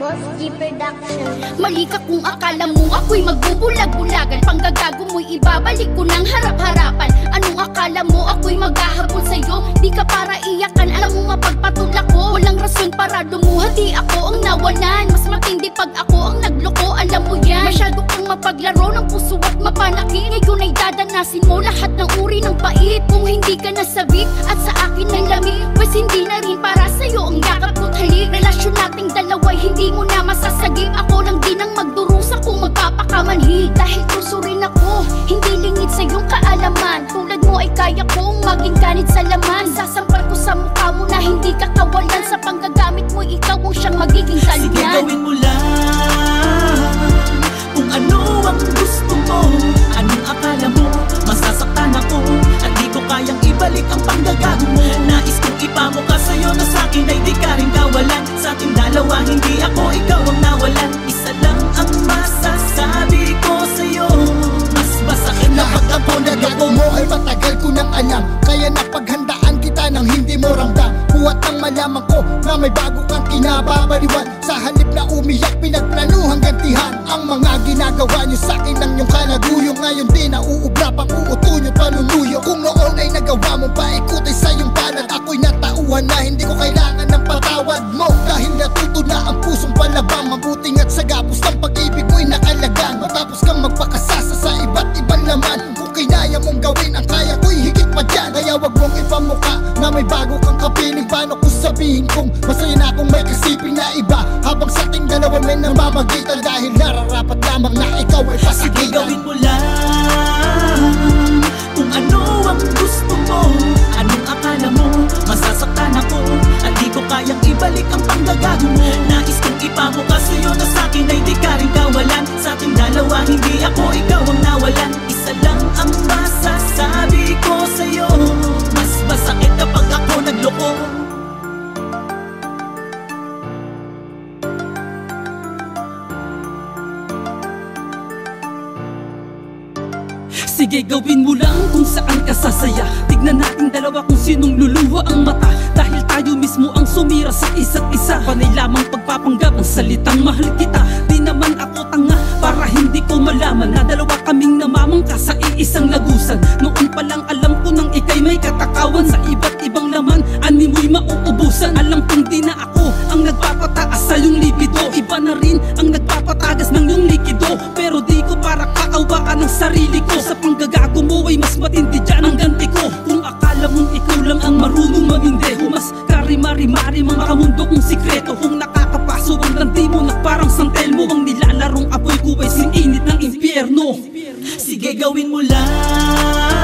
Boss G Production. Mali ka kung akala mo ako'y magbubulag-bulagan. Panggagago mo'y ibabalik ko ng harap-harapan. Anong akala mo ako'y maghahabol sa'yo? Di ka para iyakan, alam mo mapagpatul ako. Walang rason para lumuha, di ako ang nawalan. Mas matindi pag ako ang nagloko, alam mo yan. Masyado kang mapaglaro ng puso at mapanakit. Ngayon ay dadanasin mo lahat ng uri ng pait. Kung hindi ka nasabik at sa akin ay lamig, pues hindi na rin para sa'yo ang yakap ko't halik. Relasyon nating dalawa'y hindi mo na masasagip. Ako lang din ang magdurusa kung magpapakamanhid. Dahil puso rin ako, hindi lingid sa iyong kaalaman. Tulad mo ay kaya kong maging ganit sa laman. Sasampal ko sa mukha mo na hindi ka kawalan. Sa panggagamit mo, ikaw ang siyang magiging kalyan. Sige, gawin mo lang kung ano ang gusto mo. Anong akala mo, masasaktan ako at di ko kayang ibalik ang panggagago mo. Nais kong ipamuka sa'yo na sa'kin ay di ka rin kawalan. Sa ating dalawa, hindi ako, ikaw ang nawalan. Isa lang ang masasabi ko sa'yo, mas masakit na pag ako nagago mo ay matagal ko nang alam. Kaya napaghandaan kita nang hindi mo ramdam. Buhat ang malaman ko na may bago kang kinababaliwan. Sa halip na umiyak, pinagplanuhang gantihan ang mga ginagawa nyo sa'kin ng yung kalaguyo. Ngayon din nauubra pang uuto nyo panunuyo. Kung noon ay nagawa mo paikutin sa iyong palad, ako'y natauhan na hindi ko kailangan ng patawad mo. Dahil natuto na ang pusong palabang, mabuting at sa gapos ng pag-ibig mo'y nakalagang. Matapos kang magpakasasa sa iba't ibang laman, kung kinaya mong gawin ang kaya ko'y higit pa dyan. Kaya wag mong ipamukha na may bago kang kapiling. Paano ko sabihin kung masaya na akong may kasiping na iba, habang sa ating dalawa may namamagitan. Dahil nararapat lamang na ikaw ay pasakitan. Sige, gawin mo lang kung ano ang gusto mo. Anong akala mo, masasaktan ako at di ko kayang ibalik ang panggagago mo. Nais kong ipamuka sa'yo na sa'kin ay di ka rin kawalan. Sa ating dalawa, hindi ako, ikaw ang nawalan. Isa lang ang masasabi ko sa'yo, mas masakit kapag ako nagloko. Sige, gawin mo lang kung saan ka sasaya. Tignan natin dalawa kung sinong luluwa ang mata. Dahil tayo mismo ang sumira sa isa't isa. Panay lamang pagpapanggap ang salitang mahal kita. Di naman ako tanga para hindi ko malaman na dalawa kaming namamangka sa iisang lagusan. Noon pa lang alam ko nang ikay may katakawan. Sa iba't ibang laman, ani mo'y mauubusan. Alam kong di na ako ang nagpapataas sa iyong libido. Iba na rin ang nagpapatagas ng iyong likido. Pero di ko para kaawaan ng sarili ko. Sa panggagago mo ay mas matindi dyan ang ganti ko. Kung akala mong ikaw lang ang marunong mamindeho, mas karimari-mari mga mundo kong sikreto. Kung nakakapaso ang landi mo na parang santel mo, ang nilalarong apoy ko ay singinit ng impyerno. Sige, gawin mo lang